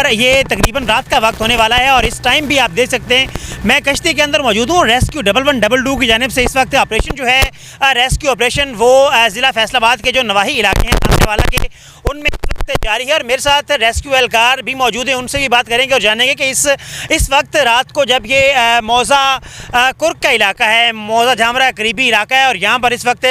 पर ये तकरीबन रात का वक्त होने वाला है और इस टाइम भी आप देख सकते हैं मैं कश्ती के अंदर मौजूद हूँ। रेस्क्यू 1112 की जानिब से इस वक्त ऑपरेशन जो है रेस्क्यू ऑपरेशन वो ज़िला फैसलाबाद के जो नवाही इलाके हैं सामने वाला के उनमें जारी है और मेरे साथ रेस्क्यू एहलकार भी मौजूद हैं। उनसे भी बात करेंगे और जानेंगे कि इस वक्त रात को जब ये मौज़ा कुर्क का इलाका है, मौज़ा झामरा करीबी इलाका है और यहाँ पर इस वक्त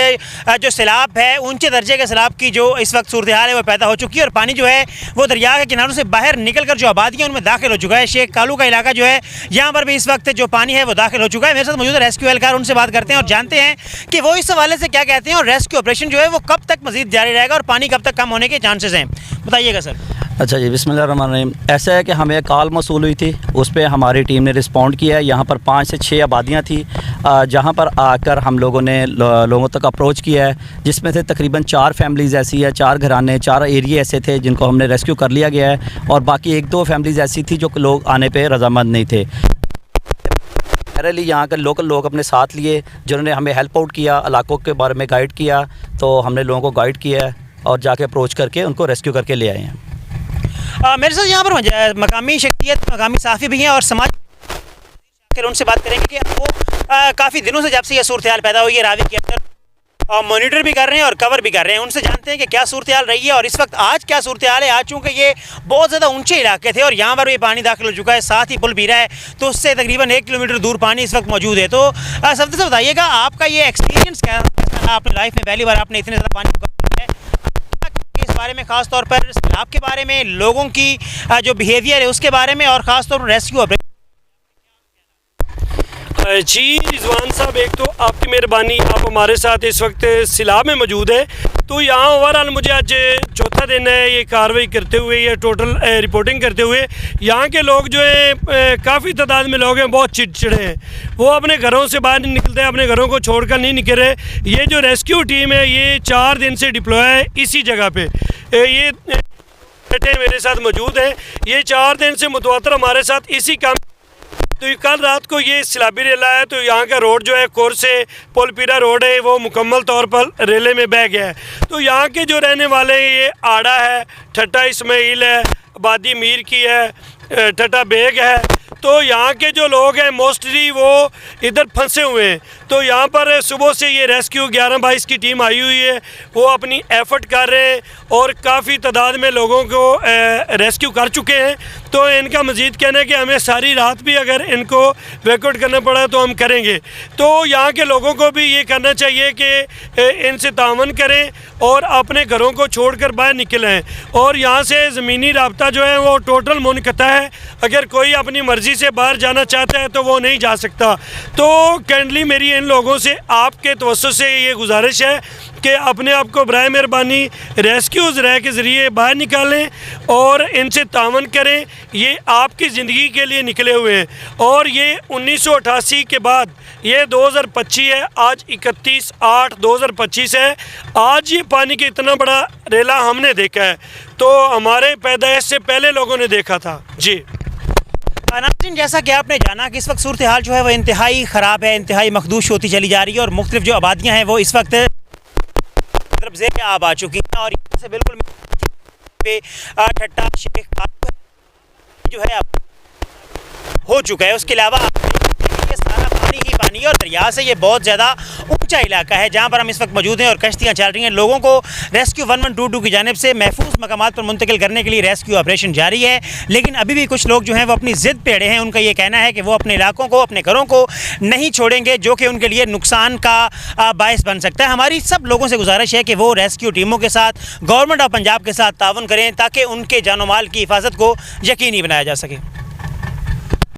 जो सैलाब है ऊंचे दर्जे के सैलाब की जो इस वक्त सूरत हाल है वो पैदा हो चुकी है और पानी जो है वो दरिया के किनारों से बाहर निकल कर जो आबादी है उनमें दाखिल हो चुका है। शेख कालू का इलाका जो है यहाँ पर भी इस वक्त जो पानी है वो दाखिल हो चुका है। मेरे साथ मौजूद रेस्क्यू एहलकार, उनसे बात करते हैं और जानते हैं कि वो इस हवाले से क्या कहते हैं और रेस्क्यू ऑपरेशन जो है वो कब तक मजीद जारी रहेगा और पानी कब तक कम होने के चांसेस हैं, बताइएगा सर। अच्छा जी, बिस्मिल्लाहिर्रहमानिर्रहीम। ऐसा है कि हमें कॉल मौसूल हुई थी, उस पर हमारी टीम ने रिस्पॉन्ड किया है। यहाँ पर 5 से 6 आबादियाँ थी जहाँ पर आकर हम लोगों ने लोगों तक अप्रोच किया है, जिसमें से तकरीबन 4 फैमिलीज़ ऐसी है, 4 घराने, 4 एरिया ऐसे थे जिनको हमने रेस्क्यू कर लिया गया है और बाकी 1-2 फैमिलीज़ ऐसी थी जो लोग आने पर रजामंद नहीं थे। यहाँ के लोकल लोग अपने साथ लिए जिन्होंने हमें हेल्प आउट किया, इलाकों के बारे में गाइड किया, तो हमने लोगों को गाइड किया है और जाके अप्रोच करके उनको रेस्क्यू करके ले आए हैं। मेरे साथ यहाँ पर मकामी शख्सियत, मकामी साफ़ी भी हैं और समाज, उनसे बात करेंगे कि वो काफ़ी दिनों से जब से ये सूरत हाल पैदा हुई है रावी के अंदर और मॉनिटर भी कर रहे हैं और कवर भी कर रहे हैं, उनसे जानते हैं कि क्या सूरत हाल रही है और इस वक्त आज क्या सूरत हाल है। आज चूँकि ये बहुत ज़्यादा ऊंचे इलाके थे और यहाँ पर भी पानी दाखिल हो चुका है, साथ ही पुल भी रहा है तो उससे तकरीबन 1 किलोमीटर दूर पानी इस वक्त मौजूद है। तो सबसे से बताइएगा आपका ये एक्सपीरियंस क्या है, आपने लाइफ में पहली बार आपने इतने ज़्यादा पानी है, इस बारे में ख़ास तौर पर सैलाब के बारे में, लोगों की जो बिहेवियर है उसके बारे में और ख़ास तौर पर रेस्क्यू ऑपरेशन। जी रिजवान साहब, एक तो आपकी मेहरबानी, आप हमारे साथ इस वक्त सैलाब में मौजूद है। तो यहाँ ओवरऑल मुझे आज चौथा दिन है ये कार्रवाई करते हुए, ये टोटल रिपोर्टिंग करते हुए। यहाँ के लोग जो हैं काफ़ी तादाद में लोग हैं, बहुत चिड़चिड़े हैं, वो अपने घरों से बाहर नहीं निकलते हैं, अपने घरों को छोड़कर नहीं निकल रहे। ये जो रेस्क्यू टीम है ये 4 दिन से डिप्लॉय है इसी जगह पर। ये बेटे मेरे साथ मौजूद हैं, ये 4 दिन से मुतवातर हमारे साथ इसी काम। तो कल रात को ये सैलाबी रेला है तो यहाँ का रोड जो है कोर से पोलपीरा रोड है वो मुकम्मल तौर पर रेले में बह गया है। तो यहाँ के जो रहने वाले हैं ये आड़ा है, ठट्टा इस्माइल है, आबादी मीर की है, ठट्टा बेग है। तो यहाँ के जो लोग हैं मोस्टली वो इधर फंसे हुए हैं। तो यहाँ पर सुबह से ये रेस्क्यू 11-22 की टीम आई हुई है, वो अपनी एफर्ट कर रहे हैं और काफ़ी तादाद में लोगों को रेस्क्यू कर चुके हैं। तो इनका मज़ीद कहना है कि हमें सारी रात भी अगर इनको वैकआउट करना पड़ा तो हम करेंगे। तो यहाँ के लोगों को भी ये करना चाहिए कि इनसे तावन करें और अपने घरों को छोड़कर बाहर निकलें और यहाँ से ज़मीनी राब्ता जो है वो टोटल मुनक़ता है। अगर कोई अपनी मर्ज़ी से बाहर जाना चाहता है तो वो नहीं जा सकता। तो काइंडली मेरी इन लोगों से आपके तवज्जो से ये गुजारिश है कि अपने आप को बराए मेहरबानी रेस्क्यूज़ रह के ज़रिए बाहर निकालें और इनसे तावन करें। ये आपकी ज़िंदगी के लिए निकले हुए हैं और ये 1988 के बाद ये 2025 है, आज 31/8/2025 है। आज ये पानी का इतना बड़ा रेला हमने देखा है, तो हमारे पैदाइश से पहले लोगों ने देखा था। जी नाज़रीन, जैसा कि आपने जाना कि इस वक्त सूरत हाल जो है वो इंतहाई ख़राब है, इंतहाई मखदूश होती चली जा रही है और मुख्तलिफ जो आबादियाँ हैं वो इस वक्त ज़ेर आब आ चुकी हैं और यहाँ से बिल्कुल पे ठट्टा शेख जो है हो चुका है। उसके अलावा ये सारा पानी ही पानी है और दरिया से ये बहुत ज़्यादा ऊंचा इलाका है जहाँ पर हम इस वक्त मौजूद हैं और कश्तियाँ चल रही हैं। लोगों को रेस्क्यू 1122 की जानिब से महफूज मकामात पर मुंतकिल करने के लिए रेस्क्यू ऑपरेशन जारी है, लेकिन अभी भी कुछ लोग जो हैं वो अपनी ज़िद पे अड़े हैं। उनका ये कहना है कि वो अपने इलाकों को, अपने घरों को नहीं छोड़ेंगे, जो कि उनके लिए नुकसान का बायस बन सकता है। हमारी सब लोगों से गुजारिश है कि वो रेस्क्यू टीमों के साथ, गवर्नमेंट ऑफ पंजाब के साथ ताउन करें ताकि उनके जानो माल की हिफाजत को यकीनी बनाया जा सके।